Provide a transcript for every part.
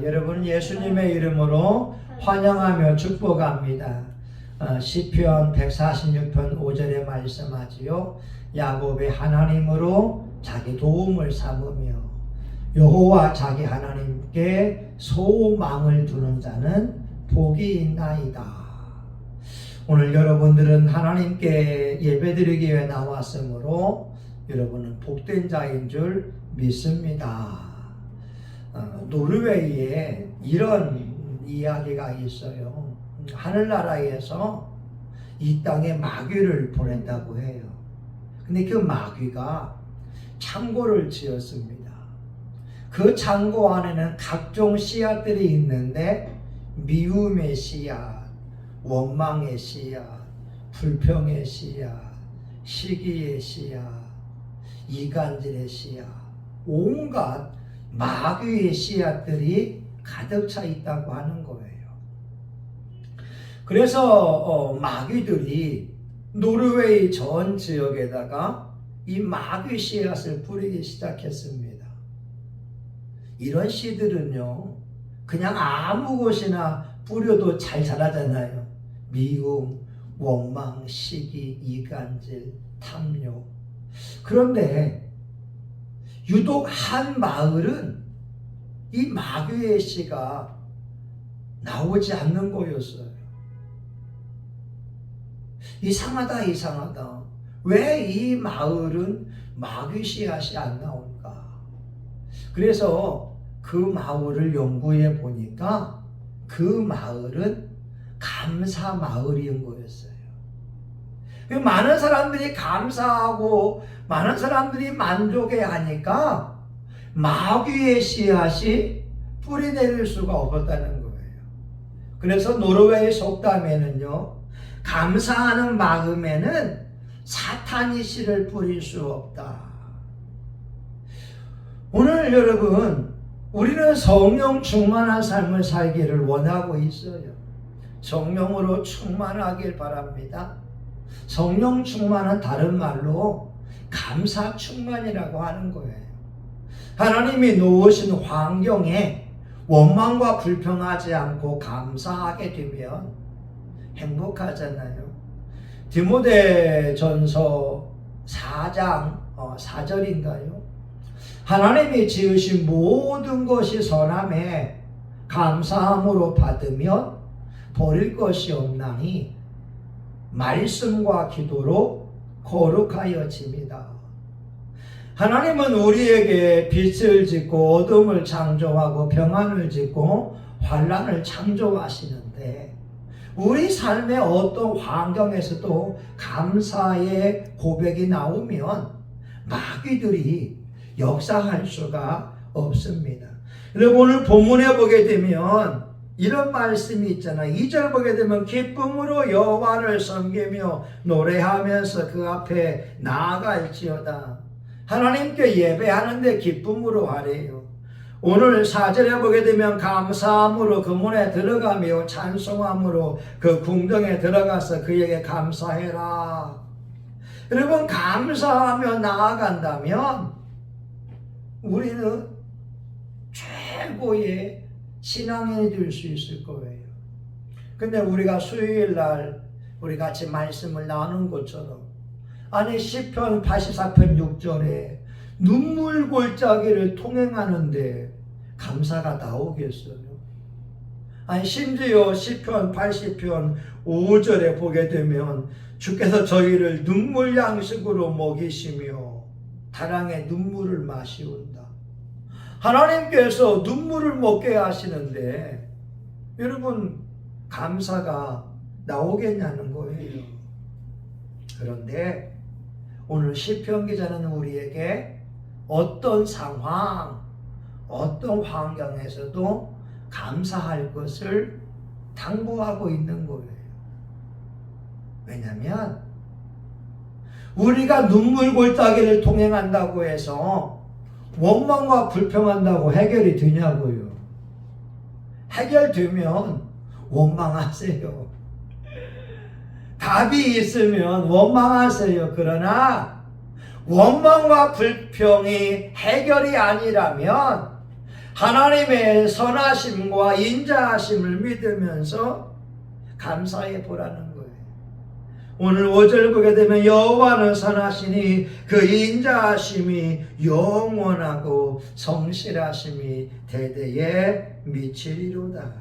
여러분 예수님의 이름으로 환영하며 축복합니다. 시편 146편 5절에 말씀하지요. 야곱의 하나님으로 자기 도움을 삼으며 여호와 자기 하나님께 소망을 두는 자는 복이 있나이다. 오늘 여러분들은 하나님께 예배드리기 위해 나왔으므로 여러분은 복된 자인 줄 믿습니다. 노르웨이에 이런 이야기가 있어요. 하늘나라에서 이 땅에 마귀를 보낸다고 해요. 근데 그 마귀가 창고를 지었습니다. 그 창고 안에는 각종 씨앗들이 있는데 미움의 씨앗, 원망의 씨앗, 불평의 씨앗, 시기의 씨앗, 이간질의 씨앗, 온갖 마귀의 씨앗들이 가득 차 있다고 하는 거예요. 그래서 마귀들이 노르웨이 전 지역에다가 이 마귀 씨앗을 뿌리기 시작했습니다. 이런 씨들은요, 그냥 아무 곳이나 뿌려도 잘 자라잖아요. 미움, 원망, 시기, 이간질, 탐욕. 그런데 유독 한 마을은 이 마귀의 씨가 나오지 않는 거였어요. 이상하다. 왜 이 마을은 마귀 씨앗이 안 나올까? 그래서 그 마을을 연구해 보니까 그 마을은 감사 마을인 거였어요. 많은 사람들이 감사하고 많은 사람들이 만족해 하니까 마귀의 씨앗이 뿌리 내릴 수가 없었다는 거예요. 그래서 노르웨이 속담에는요, 감사하는 마음에는 사탄이 씨를 뿌릴 수 없다. 오늘 여러분, 우리는 성령 충만한 삶을 살기를 원하고 있어요. 성령으로 충만하길 바랍니다. 성령 충만은 다른 말로 감사 충만이라고 하는 거예요. 하나님이 놓으신 환경에 원망과 불평하지 않고 감사하게 되면 행복하잖아요. 디모데전서 4장 4절인가요? 하나님이 지으신 모든 것이 선함에 감사함으로 받으면 버릴 것이 없나니 말씀과 기도로 거룩하여집니다. 하나님은 우리에게 빛을 짓고 어둠을 창조하고 평안을 짓고 환난을 창조하시는데 우리 삶의 어떤 환경에서도 감사의 고백이 나오면 마귀들이 역사할 수가 없습니다. 여러분, 오늘 본문에 보게 되면 이런 말씀이 있잖아요. 2절 보게 되면 기쁨으로 여호와를 섬기며 노래하면서 그 앞에 나아갈지어다. 하나님께 예배하는데 기쁨으로 하래요. 오늘 4절에 보게 되면 감사함으로 그 문에 들어가며 찬송함으로 그 궁정에 들어가서 그에게 감사해라. 여러분, 감사하며 나아간다면 우리는 최고의 신앙인이 될 수 있을 거예요. 근데 우리가 수요일 날 우리 같이 말씀을 나눈 것처럼 아니 시편 84편 6절에 눈물 골짜기를 통행하는데 감사가 나오겠어요? 아니 심지어 시편 80편 5절에 보게 되면 주께서 저희를 눈물 양식으로 먹이시며 다랑의 눈물을 마시온다. 하나님께서 눈물을 먹게 하시는데 여러분 감사가 나오겠냐는 거예요. 그런데 오늘 시편 기자는 우리에게 어떤 상황, 어떤 환경에서도 감사할 것을 당부하고 있는 거예요. 왜냐하면 우리가 눈물 골짜기를 통행한다고 해서 원망과 불평한다고 해결이 되냐고요. 해결되면 원망하세요. 답이 있으면 원망하세요. 그러나 원망과 불평이 해결이 아니라면 하나님의 선하심과 인자하심을 믿으면서 감사해 보라는 거예요. 오늘 5절 보게 되면 여호와는 선하시니 그 인자하심이 영원하고 성실하심이 대대에 미치리로다.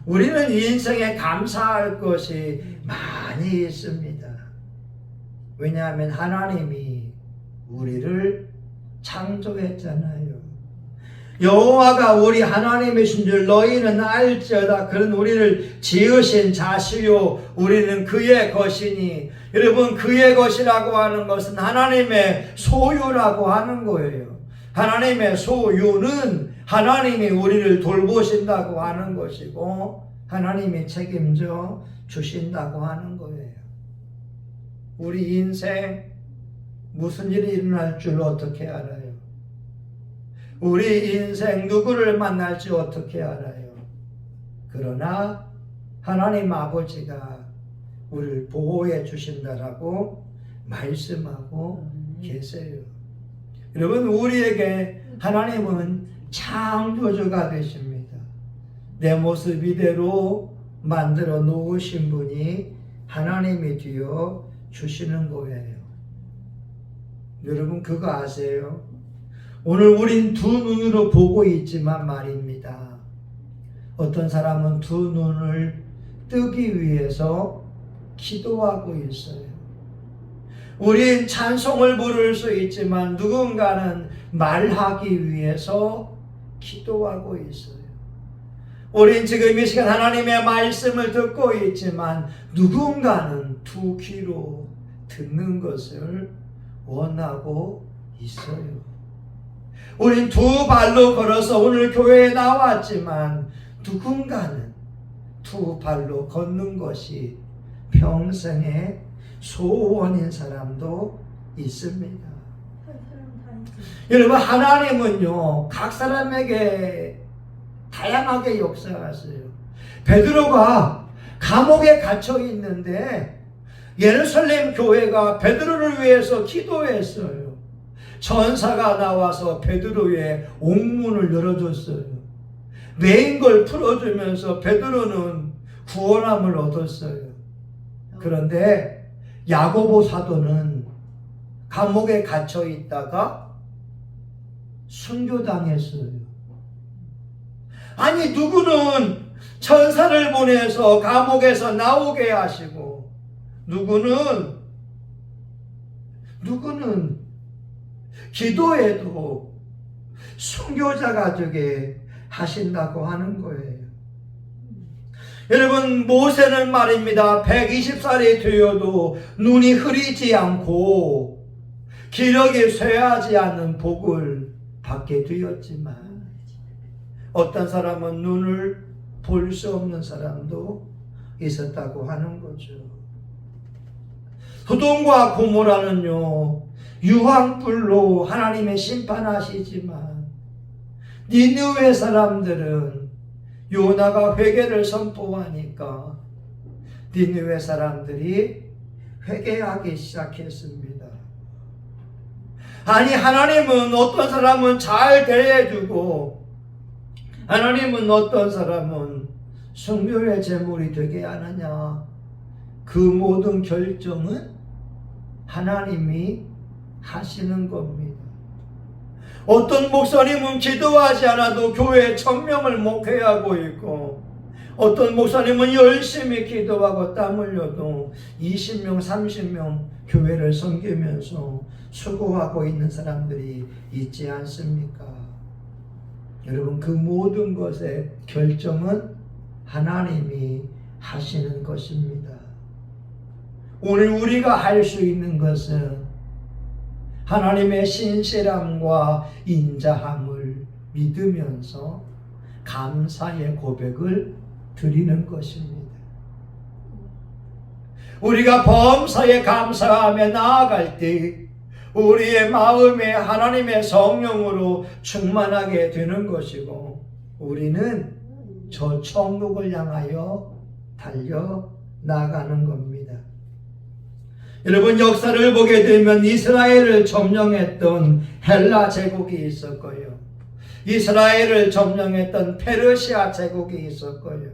우리는 인생에 감사할 것이 많이 있습니다. 왜냐하면 하나님이 우리를 창조했잖아요. 여호와가 우리 하나님이신 줄 너희는 알지어다. 그런 우리를 지으신 자시요 우리는 그의 것이니. 여러분, 그의 것이라고 하는 것은 하나님의 소유라고 하는 거예요. 하나님의 소유는 하나님이 우리를 돌보신다고 하는 것이고 하나님이 책임져 주신다고 하는 거예요. 우리 인생 무슨 일이 일어날 줄 어떻게 알아요? 우리 인생 누구를 만날지 어떻게 알아요? 그러나 하나님 아버지가 우리를 보호해 주신다라고 말씀하고 계세요. 여러분, 우리에게 하나님은 창조주가 되십니다. 내 모습 이대로 만들어 놓으신 분이 하나님이 되어 주시는 거예요. 여러분, 그거 아세요? 오늘 우린 두 눈으로 보고 있지만 말입니다. 어떤 사람은 두 눈을 뜨기 위해서 기도하고 있어요. 우린 찬송을 부를 수 있지만 누군가는 말하기 위해서 기도하고 있어요. 우린 지금 이 시간 하나님의 말씀을 듣고 있지만 누군가는 두 귀로 듣는 것을 원하고 있어요. 우린 두 발로 걸어서 오늘 교회에 나왔지만 누군가는 두 발로 걷는 것이 평생의 소원인 사람도 있습니다. 여러분, 하나님은요 각 사람에게 다양하게 역사하세요. 베드로가 감옥에 갇혀 있는데 예루살렘 교회가 베드로를 위해서 기도했어요. 천사가 나와서 베드로의 옥문을 열어줬어요. 매인 걸 풀어주면서 베드로는 구원함을 얻었어요. 그런데 야고보 사도는 감옥에 갇혀 있다가 순교당했어요. 아니, 누구는 천사를 보내서 감옥에서 나오게 하시고 누구는 기도해도 순교자가 되게 하신다고 하는 거예요. 여러분, 모세는 말입니다. 120살이 되어도 눈이 흐리지 않고 기력이 쇠하지 않는 복을 받게 되었지만 어떤 사람은 눈을 볼 수 없는 사람도 있었다고 하는 거죠. 소돔과 고모라는요 유황불로 하나님의 심판하시지만 니느웨 사람들은 요나가 회개를 선포하니까 니느웨 사람들이 회개하기 시작했습니다. 아니, 하나님은 어떤 사람은 잘 대해주고 하나님은 어떤 사람은 순교의 제물이 되게 하느냐, 그 모든 결정은 하나님이 하시는 겁니다. 어떤 목사님은 기도하지 않아도 교회에 1000명을 목회하고 있고 어떤 목사님은 열심히 기도하고 땀 흘려도 20명, 30명 교회를 섬기면서 수고하고 있는 사람들이 있지 않습니까? 여러분, 그 모든 것의 결정은 하나님이 하시는 것입니다. 오늘 우리가 할 수 있는 것은 하나님의 신실함과 인자함을 믿으면서 감사의 고백을 드리는 것입니다. 우리가 범사에 감사하며 나아갈 때 우리의 마음에 하나님의 성령으로 충만하게 되는 것이고 우리는 저 천국을 향하여 달려 나가는 겁니다. 여러분, 역사를 보게 되면 이스라엘을 점령했던 헬라 제국이 있었고요. 이스라엘을 점령했던 페르시아 제국이 있었고요.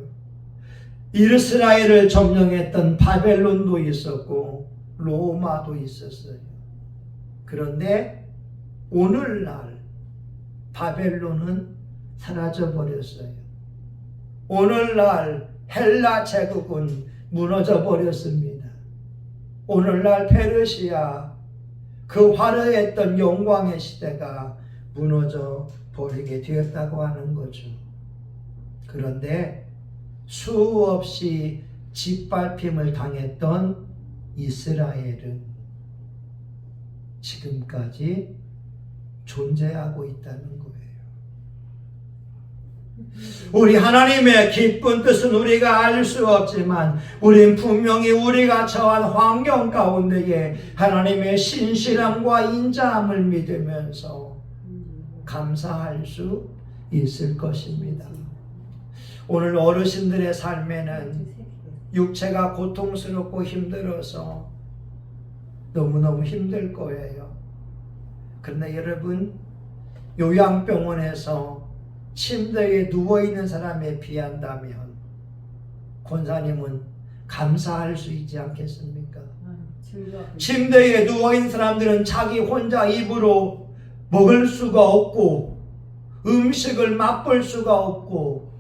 이스라엘을 점령했던 바벨론도 있었고 로마도 있었어요. 그런데 오늘날 바벨론은 사라져 버렸어요. 오늘날 헬라 제국은 무너져 버렸습니다. 오늘날 페르시아 그 화려했던 영광의 시대가 무너져 버리게 되었다고 하는 거죠. 그런데 수없이 짓밟힘을 당했던 이스라엘은 지금까지 존재하고 있다는 거예요. 우리 하나님의 기쁜 뜻은 우리가 알 수 없지만 우린 분명히 우리가 처한 환경 가운데에 하나님의 신실함과 인자함을 믿으면서 감사할 수 있을 것입니다. 오늘 어르신들의 삶에는 육체가 고통스럽고 힘들어서 너무너무 힘들 거예요. 그런데 여러분, 요양병원에서 침대에 누워있는 사람에 비한다면 권사님은 감사할 수 있지 않겠습니까? 침대에 누워있는 사람들은 자기 혼자 입으로 먹을 수가 없고 음식을 맛볼 수가 없고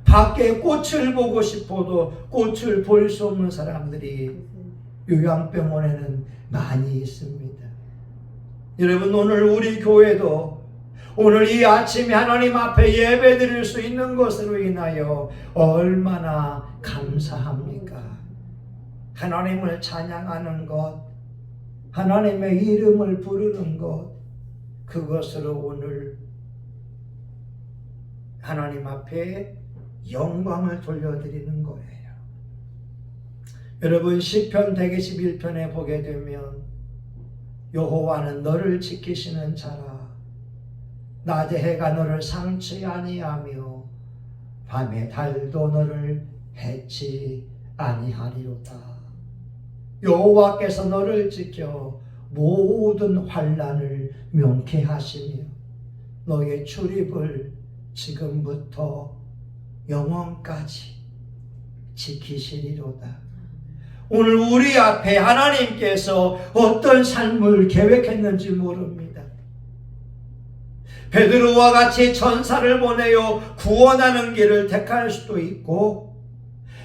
밖에 꽃을 보고 싶어도 꽃을 볼 수 없는 사람들이 요양병원에는 많이 있습니다. 여러분, 오늘 우리 교회도 오늘 이 아침에 하나님 앞에 예배 드릴 수 있는 것으로 인하여 얼마나 감사합니까? 하나님을 찬양하는 것, 하나님의 이름을 부르는 것, 그것으로 오늘 하나님 앞에 영광을 돌려드리는 거예요. 여러분, 시편 121편에 보게 되면 여호와는 너를 지키시는 자라. 낮에 해가 너를 상치 아니하며 밤에 달도 너를 해치 아니하리로다. 여호와께서 너를 지켜 모든 환난을 명쾌하시며 너의 출입을 지금부터 영원까지 지키시리로다. 오늘 우리 앞에 하나님께서 어떤 삶을 계획했는지 모릅니다. 베드로와 같이 전사를 보내어 구원하는 길을 택할 수도 있고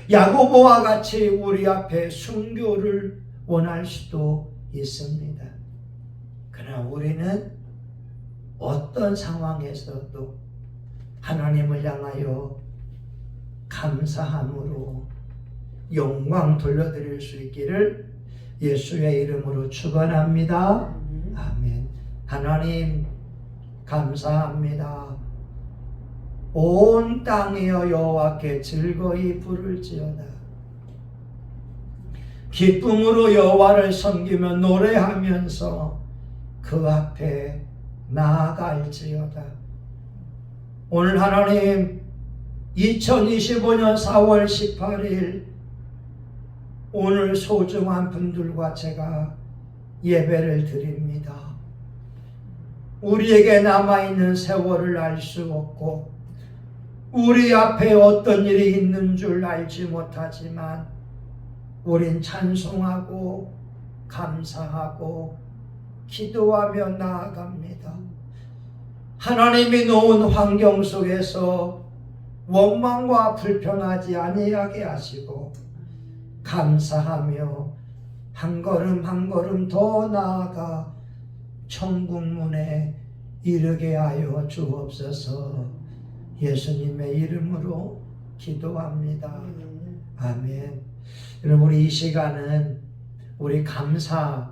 야고보와 같이 우리 앞에 순교를 원할 수도 있습니다. 그러나 우리는 어떤 상황에서도 하나님을 향하여 감사함으로 영광 돌려드릴 수 있기를 예수의 이름으로 축원합니다. 아멘. 하나님 감사합니다. 온 땅이여 여호와께 즐거이 부를지어다. 기쁨으로 여호와를 섬기며 노래하면서 그 앞에 나아갈지어다. 오늘 하나님 2025년 4월 18일 오늘 소중한 분들과 제가 예배를 드립니다. 우리에게 남아있는 세월을 알 수 없고 우리 앞에 어떤 일이 있는 줄 알지 못하지만 우린 찬송하고 감사하고 기도하며 나아갑니다. 하나님이 놓은 환경 속에서 원망과 불평하지 아니하게 하시고 감사하며 한 걸음 한 걸음 더 나아가 천국문에 이르게 하여 주옵소서. 예수님의 이름으로 기도합니다. 아멘. 여러분, 우리 이 시간은 우리 감사할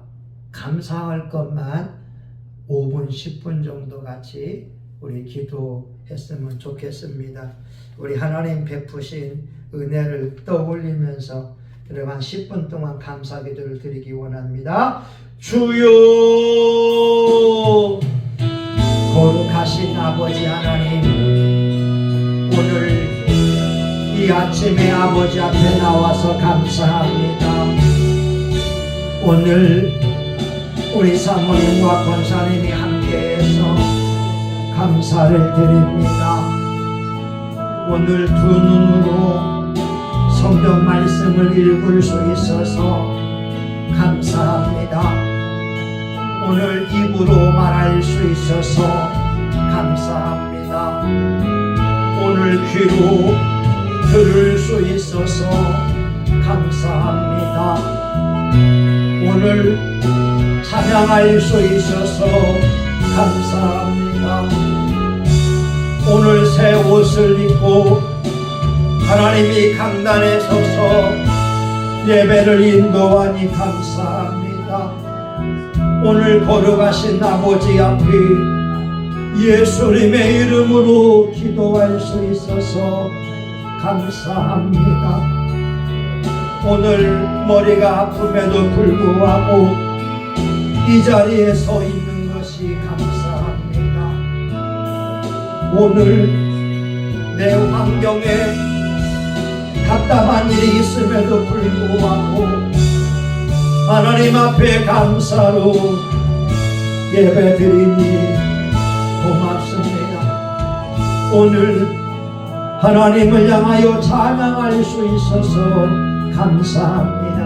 것만 5분 10분 정도 같이 우리 기도했으면 좋겠습니다. 우리 하나님 베푸신 은혜를 떠올리면서 여러분 10분 동안 감사 기도를 드리기 원합니다. 주여, 거룩하신 아버지 하나님, 오늘 이 아침에 아버지 앞에 나와서 감사합니다. 오늘 우리 사모님과 권사님이 함께해서 감사를 드립니다. 오늘 두 눈으로 성경 말씀을 읽을 수 있어서 감사합니다. 오늘 입으로 말할 수 있어서 감사합니다. 오늘 귀로 들을 수 있어서 감사합니다. 오늘 찬양할 수 있어서 감사합니다. 오늘 새 옷을 입고 하나님이 강단에 서서 예배를 인도하니 감사합니다. 오늘 걸어가신 아버지 앞에 예수님의 이름으로 기도할 수 있어서 감사합니다. 오늘 머리가 아픔에도 불구하고 이 자리에 서 있는 것이 감사합니다. 오늘 내 환경에 답답한 일이 있음에도 불구하고 하나님 앞에 감사로 예배드리니 고맙습니다. 오늘 하나님을 향하여 찬양할 수 있어서 감사합니다.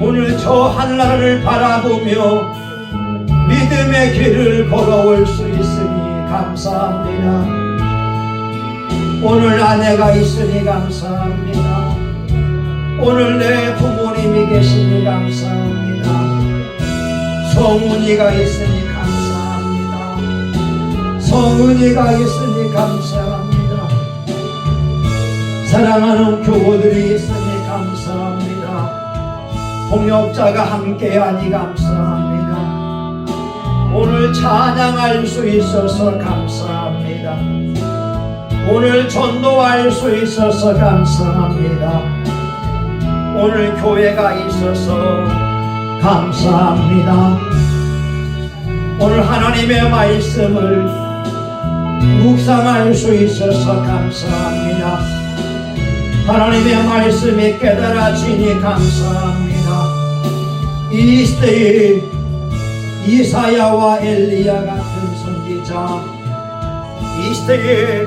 오늘 저 하늘을 바라보며 믿음의 길을 걸어올 수 있으니 감사합니다. 오늘 아내가 있으니 감사합니다. 오늘 내 부모님이 계시니 감사합니다. 성훈이가 있으니 감사합니다. 성은이가 있으니 감사합니다. 사랑하는 교우들이 있으니 감사합니다. 동역자가 함께하니 감사합니다. 오늘 찬양할 수 있어서 감사합니다. 오늘 전도할 수 있어서 감사합니다. 오늘 교회가 있어서 감사합니다. 오늘 하나님의 말씀을 묵상할 수 있어서 감사합니다. 하나님의 말씀이 깨달아지니 감사합니다. 이 시대에 이사야와 엘리야 같은 선지자, 이 시대에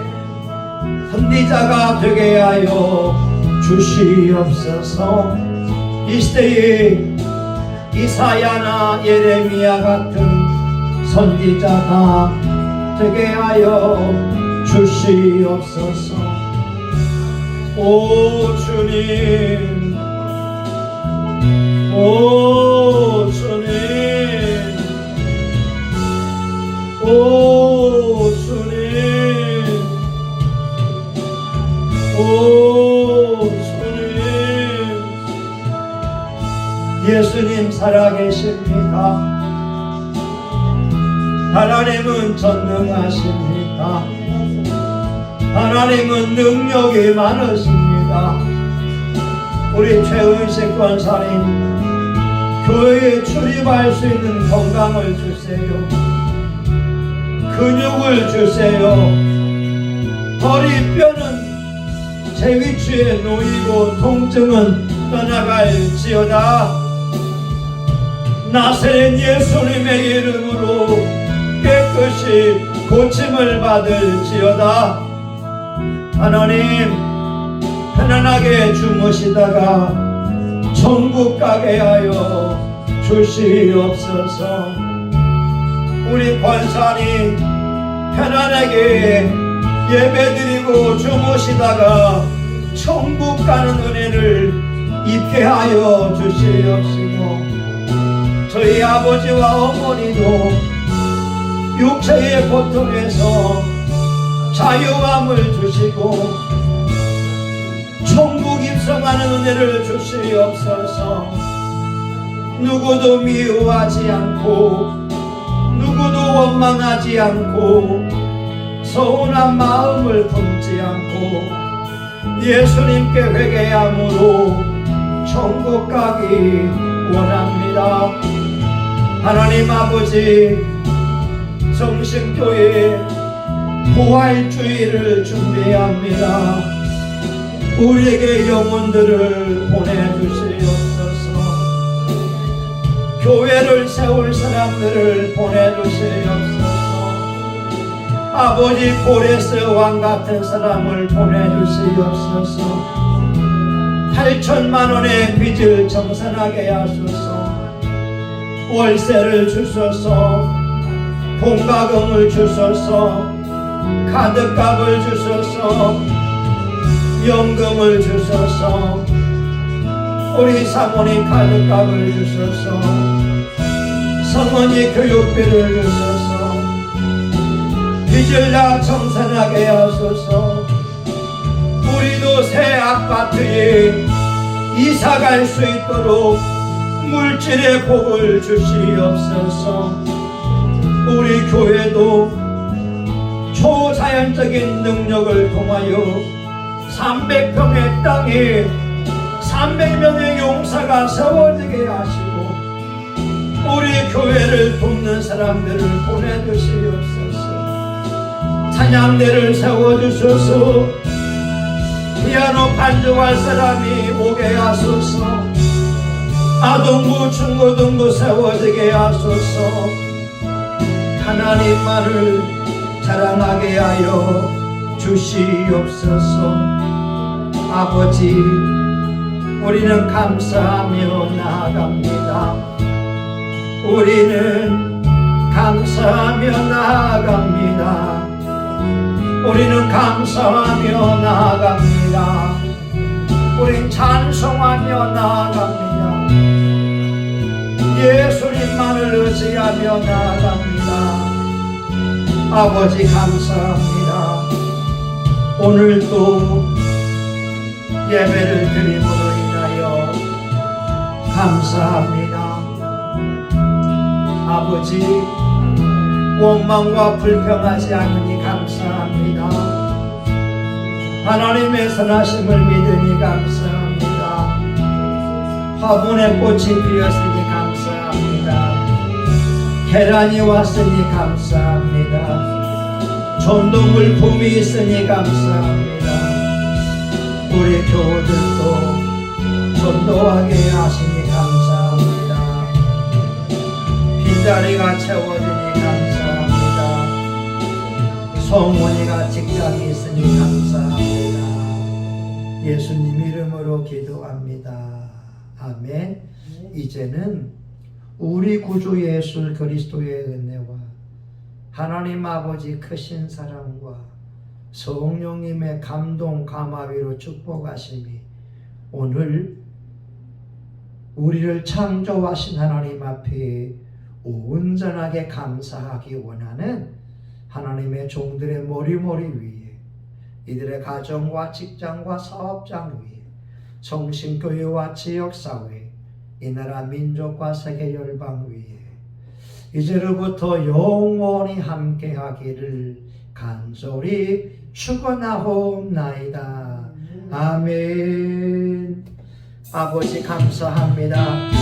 선지자가 되게 하여 주시옵소서. 이 시대에 이사야나 예레미야 같은 선지자가 되게 하여 주시옵소서. 오 주님, 오 주님, 오 주님, 오 주님. 예수님 살아계십니다. 하나님은 전능하십니다. 하나님은 능력이 많으십니다. 우리 최은식 권사님 교회에 출입할 수 있는 건강을 주세요. 근육을 주세요. 허리 뼈는 제 위치에 놓이고 통증은 떠나갈지어다. 나사렛 예수님의 이름으로 깨끗이 고침을 받을지어다. 하나님 편안하게 주무시다가 천국 가게 하여 주시옵소서. 우리 권사님 편안하게 예배드리고 주무시다가 천국 가는 은혜를 입게 하여 주시옵시고, 저희 아버지와 어머니도 육체의 고통에서 자유함을 주시고 천국 입성하는 은혜를 주시옵소서. 누구도 미워하지 않고 누구도 원망하지 않고 서운한 마음을 품지 않고 예수님께 회개함으로 천국 가기 원합니다. 하나님 아버지, 성심교회 부활주의를 준비합니다. 우리에게 영혼들을 보내주시옵소서. 교회를 세울 사람들을 보내주시옵소서. 아버지 고레스 왕 같은 사람을 보내주시옵소서. 8천만 원의 빚을 청산하게 하소서. 월세를 주소서. 공과금을 주소서. 카드값을 주소서. 연금을 주소서. 우리 사모님 카드값을 주소서. 성원이 교육비를 주소서. 빚을 다 청산하게 하소서. 우리도 새 아파트에 이사 갈 수 있도록 물질의 복을 주시옵소서. 우리 교회도 초자연적인 능력을 통하여 300평의 땅에 300명의 용사가 세워지게 하시고 우리 교회를 돕는 사람들을 보내주시옵소서. 찬양대를 세워주소서. 피아노 반주할 사람이 오게 하소서. 아동부 중고등부 세워지게 하소서. 하나님만을 자랑하게 하여 주시옵소서. 아버지, 우리는 감사하며 나아갑니다. 우리는 감사하며 나아갑니다. 우리는 감사하며 나아갑니다. 우린 찬송하며 나아갑니다. 예수님만을 의지하며 나아갑니다. 아버지 감사합니다. 오늘도 예배를 드림으로 인하여 감사합니다. 아버지, 원망과 불평하지 않으니 감사합니다. 하나님의 선하심을 믿으니 감사합니다. 화분에 꽃이 피었으니 감사합니다. 계란이 왔으니 감사합니다. 전동물 붐이 있으니 감사합니다. 우리 교우들도 전도하게 하시니 감사합니다. 빈자리가 채워지니 감사합니다. 성원이가 직장이 있으니 감사합니다. 예수님 이름으로 기도합니다. 아멘. 이제는 우리 구주 예수 그리스도의 은혜와 하나님 아버지 크신 사랑과 성령님의 감동 감화위로 축복하심이 오늘 우리를 창조하신 하나님 앞에 온전하게 감사하기 원하는 하나님의 종들의 머리머리 위에, 이들의 가정과 직장과 사업장 위에, 성신교회와 지역사회, 이 나라 민족과 세계 열방 위에 이제로부터 영원히 함께하기를 간절히 축원하옵나이다. 아멘. 아버지 감사합니다.